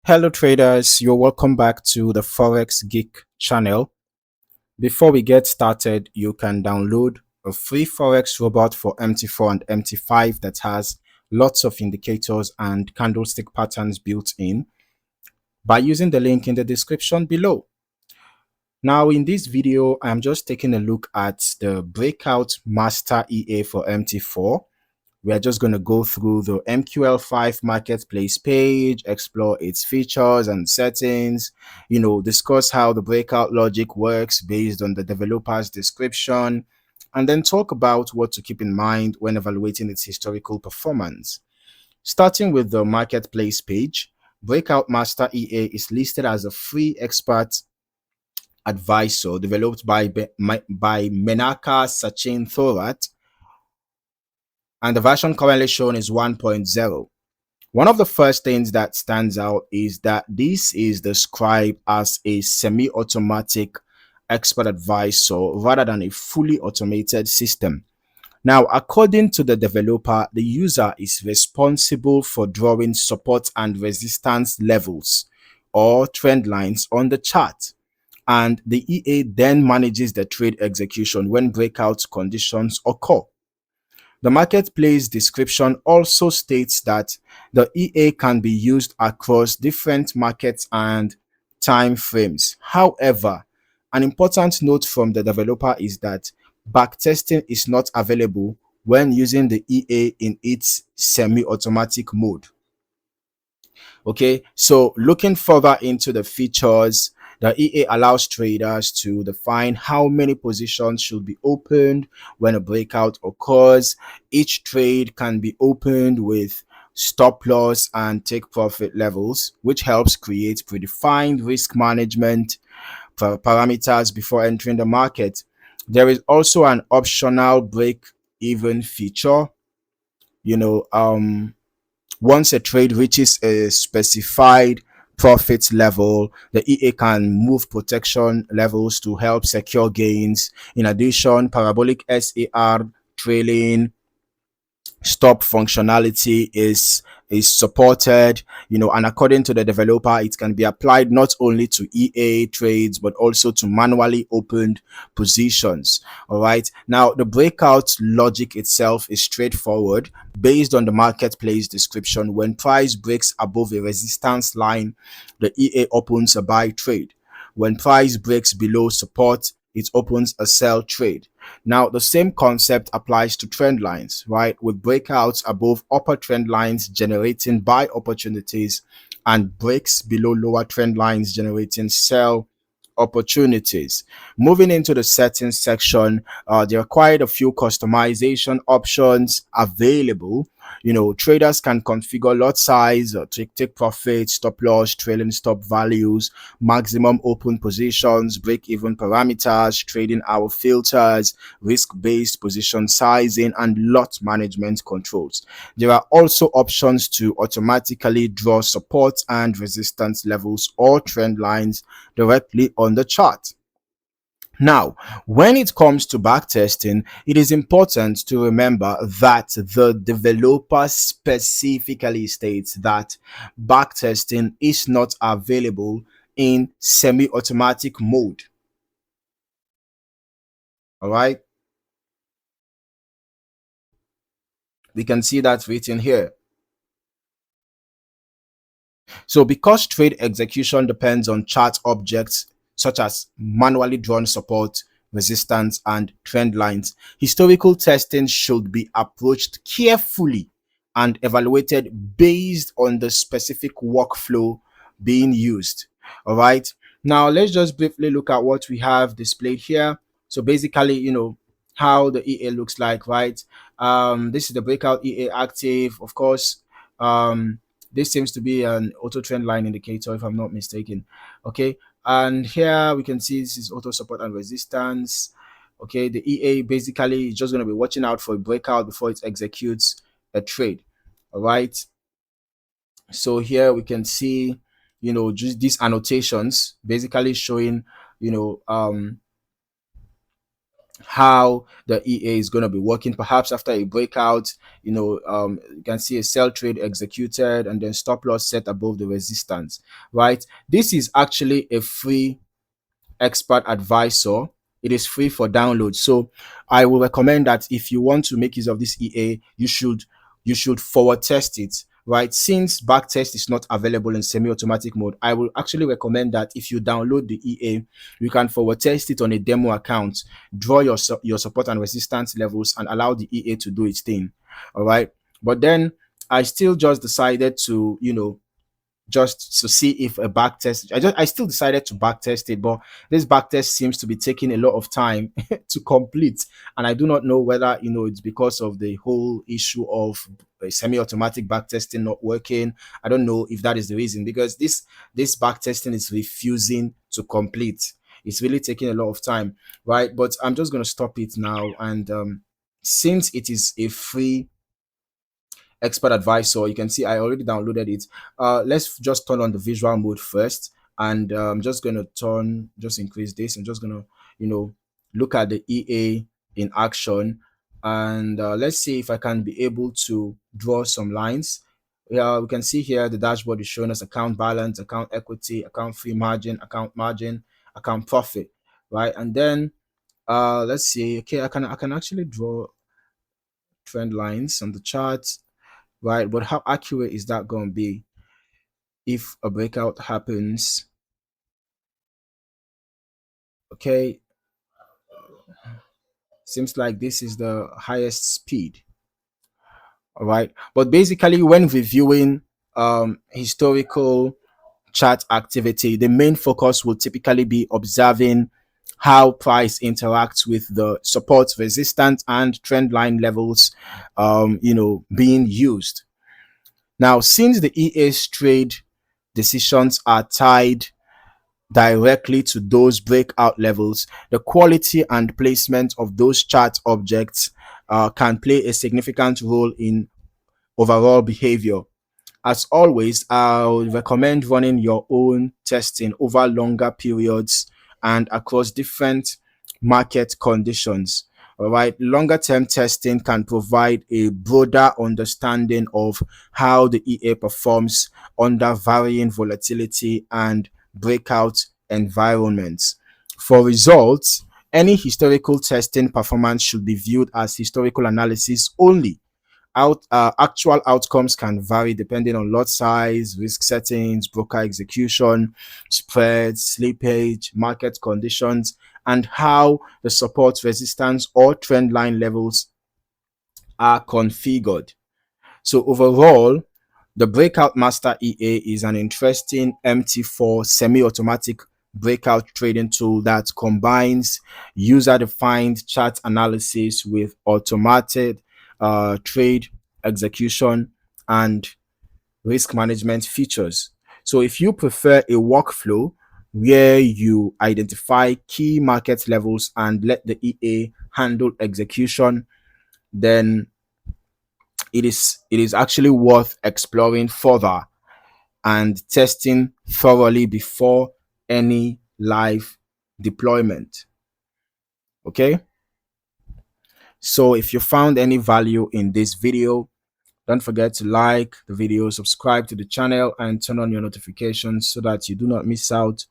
Hello traders, you're welcome back to the Forex Geek channel. Before we get started, you can download a free Forex robot for MT4 and MT5 that has lots of indicators and candlestick patterns built in by using the link in the description below. Now in this video, I'm just taking a look at the Breakout Master EA for MT4. We are just going to go through the MQL5 Marketplace page, explore its features and settings, discuss how the breakout logic works based on the developer's description, and then talk about what to keep in mind when evaluating its historical performance. Starting with the Marketplace page, Breakout Master EA is listed as a free expert advisor developed by Menaka Sachin Thorat, and the version currently shown is 1.0. One of the first things that stands out is that this is described as a semi-automatic expert advisor rather than a fully automated system. Now, according to the developer, the user is responsible for drawing support and resistance levels or trend lines on the chart, and the EA then manages the trade execution when breakout conditions occur. The marketplace description also states that the EA can be used across different markets and time frames. However, an important note from the developer is that backtesting is not available when using the EA in its semi-automatic mode. Okay, so looking further into the features, the EA allows traders to define how many positions should be opened when a breakout occurs. Each trade can be opened with stop loss and take profit levels, which helps create predefined risk management parameters before entering the market. There is also an optional break even feature. You know, once a trade reaches a specified profit level, the EA can move protection levels to help secure gains. In addition, parabolic SAR trailing stop functionality is supported, and according to the developer, it can be applied not only to EA trades but also to manually opened positions. All right, now the breakout logic itself is straightforward. Based on the marketplace description, when price breaks above a resistance line, the EA opens a buy trade. When price breaks below support, it opens a sell trade. Now, the same concept applies to trend lines, right? With breakouts above upper trend lines generating buy opportunities and breaks below lower trend lines generating sell opportunities. Moving into the settings section, there are quite a few customization options available. Traders can configure lot size, take profit, stop loss, trailing stop values, maximum open positions, break even parameters, trading hour filters, risk-based position sizing, and lot management controls. There are also options to automatically draw support and resistance levels or trend lines directly on the chart. Now, when it comes to backtesting, it is important to remember that the developer specifically states that backtesting is not available in semi-automatic mode. All right, we can see that written here. So because trade execution depends on chart objects such as manually drawn support, resistance, and trend lines, historical testing should be approached carefully and evaluated based on the specific workflow being used. All right. Now let's just briefly look at what we have displayed here. So basically, how the EA looks like, right? This is the breakout EA active, of course. This seems to be an auto trend line indicator, if I'm not mistaken. Okay, and here we can see this is auto support and resistance. Okay, the EA basically is just going to be watching out for a breakout before it executes a trade. All right, so here we can see, just these annotations basically showing, how the EA is going to be working. Perhaps after a breakout, you can see a sell trade executed and then stop loss set above the resistance, right? This is actually a free expert advisor. It is free for download. So I will recommend that if you want to make use of this EA, you should forward test it, right? Since backtest is not available in semi-automatic mode, I will actually recommend that if you download the EA, you can forward test it on a demo account, draw your support and resistance levels, and allow the EA to do its thing. All right. But then I still just decided to, just to see if a back test. I still decided to back test it, but this back test seems to be taking a lot of time to complete, and I do not know whether it's because of the whole issue of semi-automatic back testing not working. I don't know if that is the reason, because this back testing is refusing to complete. It's really taking a lot of time, right? But I'm just going to stop it now, and since it is a free expert advisor, you can see I already downloaded it. Let's just turn on the visual mode first, and I'm just going to just increase this. I'm just going to look at the EA in action, and let's see if I can be able to draw some lines. Yeah, we can see here the dashboard is showing us account balance, account equity, account free margin, account margin, account profit, right? And then let's see. Okay, I can actually draw trend lines on the chart, right? But how accurate is that going to be if a breakout happens? Okay, seems like this is the highest speed. All right, but basically, when reviewing historical chart activity, the main focus will typically be observing how price interacts with the support, resistance, and trend line levels, being used. Now, since the EA's trade decisions are tied directly to those breakout levels, the quality and placement of those chart objects can play a significant role in overall behavior. As always, I would recommend running your own testing over longer periods and across different market conditions. All right, longer term testing can provide a broader understanding of how the EA performs under varying volatility and breakout environments. For results, any historical testing performance should be viewed as historical analysis only. Actual outcomes can vary depending on lot size, risk settings, broker execution, spreads, slippage, market conditions, and how the support, resistance, or trend line levels are configured. So overall, the Breakout Master EA is an interesting MT4 semi-automatic breakout trading tool that combines user-defined chart analysis with automated trade execution and risk management features. So if you prefer a workflow where you identify key market levels and let the EA handle execution, then it is actually worth exploring further and testing thoroughly before any live deployment. Okay, so if you found any value in this video, don't forget to like the video, subscribe to the channel, and turn on your notifications so that you do not miss out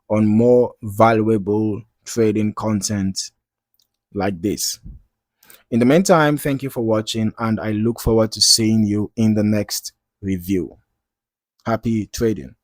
on more valuable trading content like this. In the meantime, thank you for watching, and I look forward to seeing you in the next review. Happy trading.